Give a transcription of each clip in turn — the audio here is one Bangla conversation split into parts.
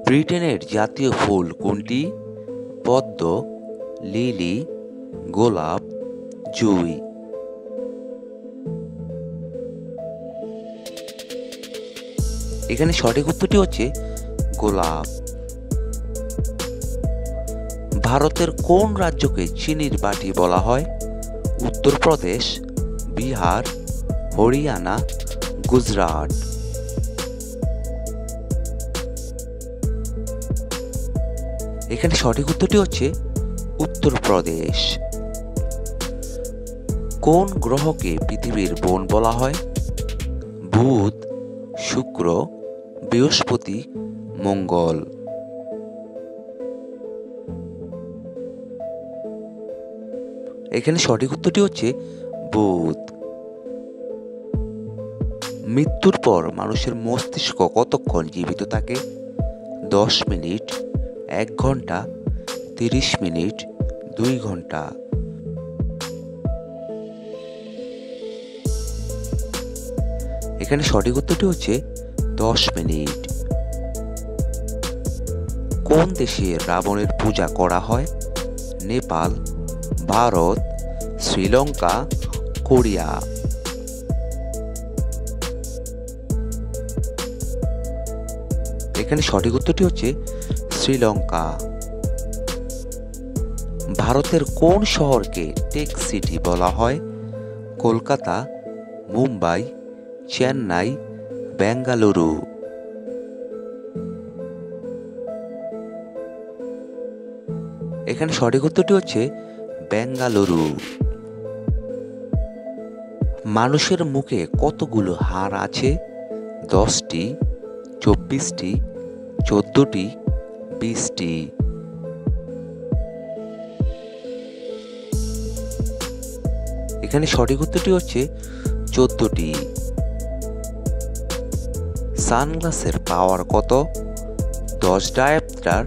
ব্রিটেনের জাতীয় ফুল কোনটি? পদ্ম, লিলি, গোলাপ, জুঁই। এখানে সঠিক উত্তরটি হচ্ছে গোলাপ। ভারতের কোন রাজ্যকে চিনির বাটি বলা হয়? উত্তরপ্রদেশ, বিহার, হরিয়ানা, গুজরাট। এখানে সঠিক উত্তরটি হচ্ছে উত্তরপ্রদেশ। কোন গ্রহকে পৃথিবীর বোন বলা হয়? বুধ, শুক্র, বৃহস্পতি, মঙ্গল। এখানে সঠিক উত্তরটি হচ্ছে বুধ। মৃত্যুর পর মানুষের মস্তিষ্ক কতক্ষণ জীবিত থাকে? 10 মিনিট, 1 ঘন্টা, 30 মিনিট, 2 ঘন্টা। এখানে সঠিক উত্তরটি হচ্ছে 10 মিনিট। কোন দেশে রাবণের পূজা করা হয়? নেপাল, ভারত, শ্রীলঙ্কা, কোরিয়া। এখানে সঠিক উত্তরটি হচ্ছে শ্রীলঙ্কা। ভারতের কোন শহরকে টেক সিটি বলা হয়? কলকাতা, মুম্বাই, চেন্নাই, বেঙ্গালুরু। এখানে সঠিক উত্তরটি হচ্ছে বেঙ্গালুরু। মানুষের মুখে কতগুলো হাড় আছে? 10টি, 24টি, 14টি, 20টি। এখানে সঠিক উত্তরটি হচ্ছে 14টি। সানগ্লাসের পাওয়ার কত? 10 ডায়োপ্টার,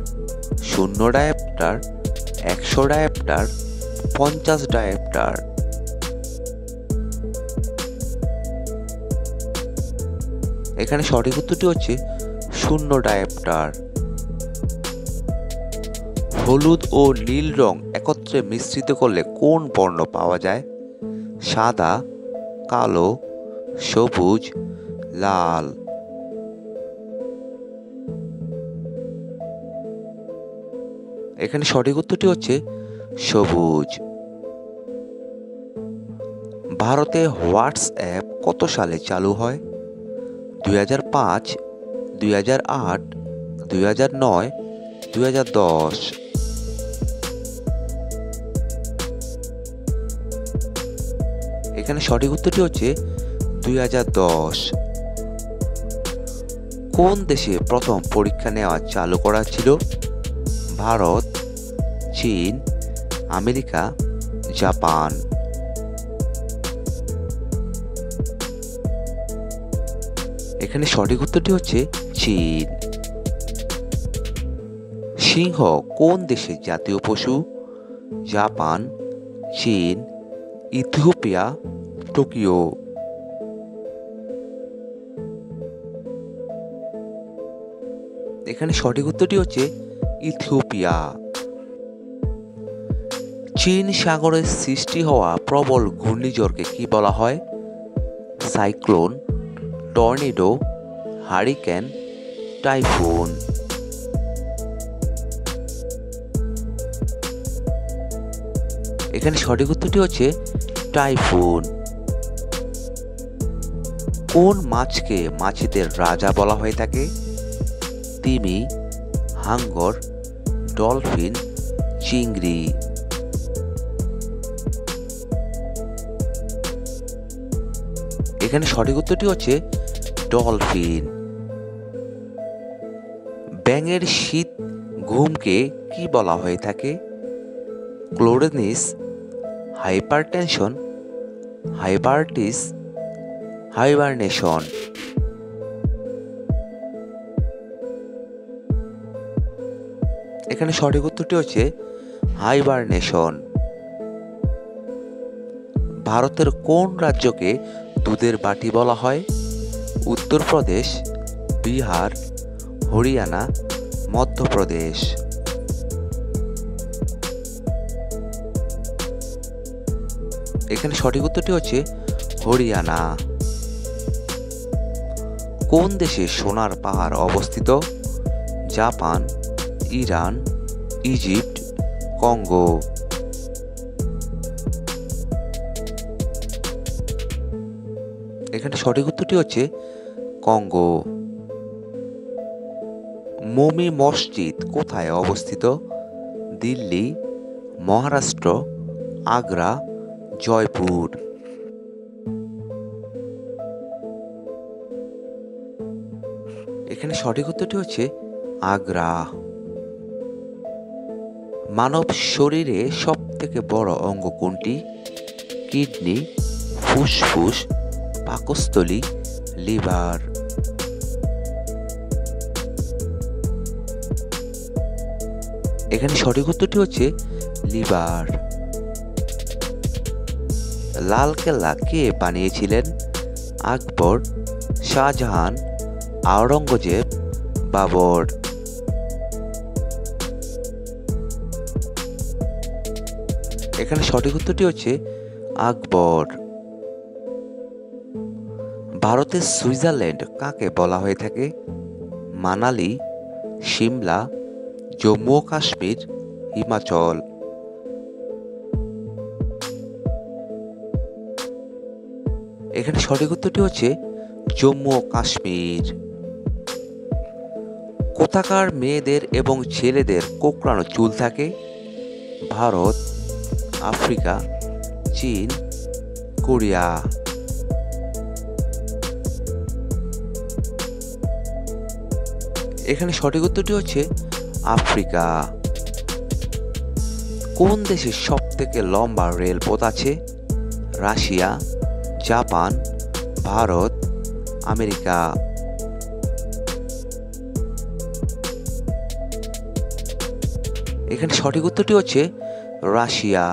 0 ডায়োপ্টার, 100 ডায়োপ্টার, 50 ডায়োপ্টার। এখানে সঠিক উত্তরটি হচ্ছে 0 ডায়োপ্টার। হলুদ ও নীল রং একত্রে মিশ্রিত করলে কোন বর্ণ পাওয়া যায়? সাদা, কালো, সবুজ, লাল। এখানে সঠিক উত্তরটি হচ্ছে সবুজ। ভারতে হোয়াটসঅ্যাপ কত সালে চালু হয়? 2005, 2008, 2009, 2010। এখানে সঠিক উত্তরটি হচ্ছে 2010। কোন দেশে প্রথম পরীক্ষা নেওয়া চালু করা ছিল? ভারত, চীন, আমেরিকা, জাপান। এখানে সঠিক উত্তরটি হচ্ছে চীন। সিংহ কোন দেশের জাতীয় পশু? জাপান, চীন, ইথিওপিয়া, টোকিও। এখানে সঠিক উত্তরটি হচ্ছে ইথিওপিয়া। চীন সাগরে সৃষ্টি হওয়া প্রবল ঘূর্ণিঝড়কে কি বলা হয়? Cyclone, tornado, hurricane, typhoon. এখানে সঠিক উত্তরটি হচ্ছে টাইফুন। কোন মাছকে মাছেদের রাজা বলা হয়ে থাকে? তিমি, হাঙ্গর, ডলফিন, চিংড়ি। এখানে সঠিক উত্তরটি হচ্ছে ডলফিন। ব্যাঙের শীত ঘুমকে কি বলা হয়ে থাকে? ক্লোরোনিস, হাইপারটেনশন, হাইপারটিস, হাইবারনেশন। এখানে সঠিক উত্তরটি হচ্ছে হাইবারনেশন। ভারতের কোন রাজ্যকে দুধের বাটি বলা হয়? উত্তরপ্রদেশ, বিহার, হরিয়ানা, মধ্যপ্রদেশ। এখানে সঠিক উত্তরটি হচ্ছে হরিয়ানা। কোন দেশে সোনার পাহাড় অবস্থিত? Japan, Iran, Egypt, Congo. এখানে সঠিক উত্তরটি হচ্ছে কঙ্গো। মমি মসজিদ কোথায় অবস্থিত? দিল্লি, মহারাষ্ট্র, আগ্রা, জয়পুর। এখানে সঠিক উত্তরটি হচ্ছে আগ্রা। মানব শরীরে সব থেকে বড় অঙ্গ কোনটি? কিডনি, ফুসফুস, পাকস্থলী, লিভার। এখানে সঠিক উত্তরটি হচ্ছে লিভার। লালকেল্লা কে বানিয়েছিলেন? আকবর, শাহজাহান, আওরঙ্গজেব, বাবর। এখানে সঠিক উত্তরটি হচ্ছে আকবর। ভারতের সুইজারল্যান্ড কাকে বলা হয়ে থাকে? মানালি, সিমলা, জম্মু ও কাশ্মীর, হিমাচল। এখানে সঠিক উত্তরটি হচ্ছে জম্মু ও কাশ্মীর। কোথাকার মেয়েদের এবং ছেলেদের কোঁকড়ানো চুল থাকে? ভারত, আফ্রিকা, চীন, কোরিয়া। এখানে সঠিক উত্তরটি হচ্ছে আফ্রিকা। কোন দেশে সব থেকে লম্বা রেলপথ আছে? Russia, Japan, Bharat, America. এখানে সঠিক উত্তরটি হচ্ছে রাশিয়া।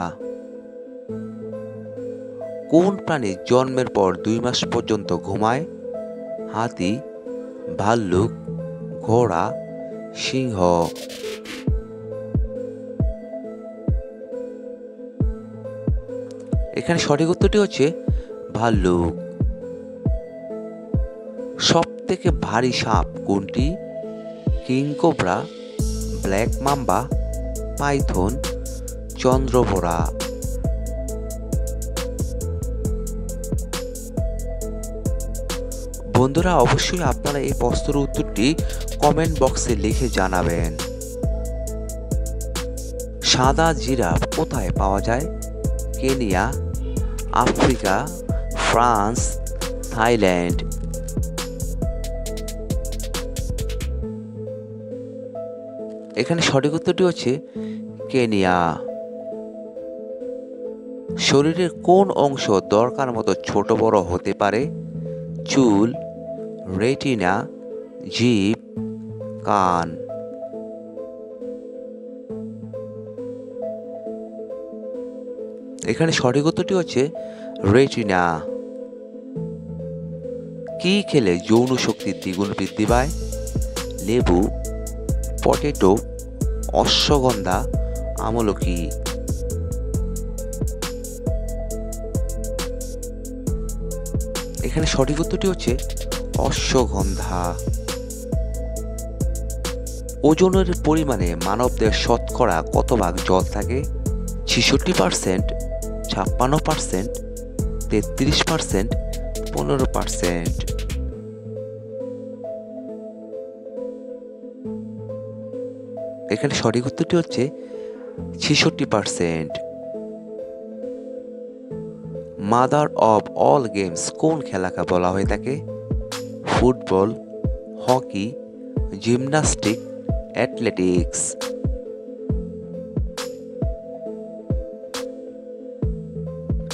কোন প্রাণী জন্মের পর 2 মাস পর্যন্ত ঘুমায়? হাতি, ভাল্লুক, ঘোড়া, সিংহ। এখানে সঠিক উত্তরটি হচ্ছে ভাল্লুক। সব থেকে ভারী সাপ কোনটি? কিংকোবরা, ব্ল্যাক মাম্বা, পাইথন, চন্দ্রবোরা। বন্ধুরা, অবশ্যই আপনারা এই প্রশ্নের উত্তরটি কমেন্ট বক্সে লিখে জানাবেন। সাদা জিরাফ কোথায় পাওয়া যায়? Kenya, Africa, France, Thailand. এখানে সঠিক উত্তরটি হচ্ছে কেনিয়া। শরীরের কোন অংশ দরকার মতো ছোট বড় হতে পারে? চুল, রেটিনা, জিভ, কান। এখানে সঠিক উত্তরটি হচ্ছে রেটিনা। কি খেলে যৌন শক্তির দ্বিগুণ বৃদ্ধি পায়? লেবু, পটেটো, অশ্বগন্ধা, আমলকি। এখানে সঠিক উত্তরটি হচ্ছে অশ্বগন্ধা। ওজনের পরিমাণে মানবদের শতকরা কত ভাগ জল থাকে? 66%, 56%, 33%, 15%। এখানে সঠিক উত্তরটি হচ্ছে 66%। মাদার অব অল গেমস কোন খেলাকে বলা হয়ে থাকে? Football, hockey, gymnastic, athletics.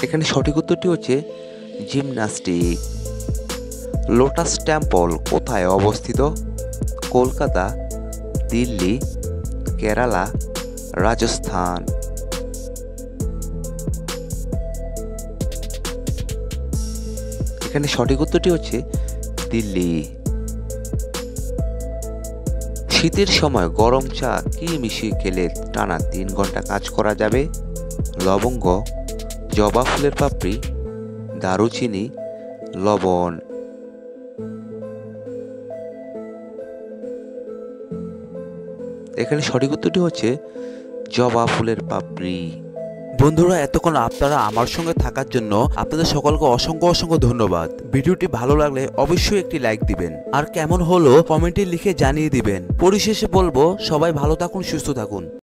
এখানে সঠিক উত্তরটি হচ্ছে জিমন্যাস্টিক। লোটাস টেম্পল কোথায় অবস্থিত? কলকাতা, দিল্লি, কেরালা, রাজস্থান। এখানে সঠিক উত্তরটি হচ্ছে দিল্লি। শীতের সময় গরম চা কি মিশিয়ে খেলে টানা 3 ঘন্টা কাজ করা যাবে? লবঙ্গ, জবা ফুলের পাপড়ি, দারুচিনি, লবণ। এখানে সঠিক উত্তরটি হচ্ছে জবা ফুলের পাপড়ি। বন্ধুরা, এতক্ষণ আপনারা আমার সঙ্গে থাকার জন্য আপনাদের সকলকে অসংখ্য অসংখ্য ধন্যবাদ। ভিডিওটি ভালো লাগলে অবশ্যই একটি লাইক দিবেন, আর কেমন হলো কমেন্টে লিখে জানিয়ে দিবেন। পরিশেষে বলবো, সবাই ভালো থাকুন, সুস্থ থাকুন।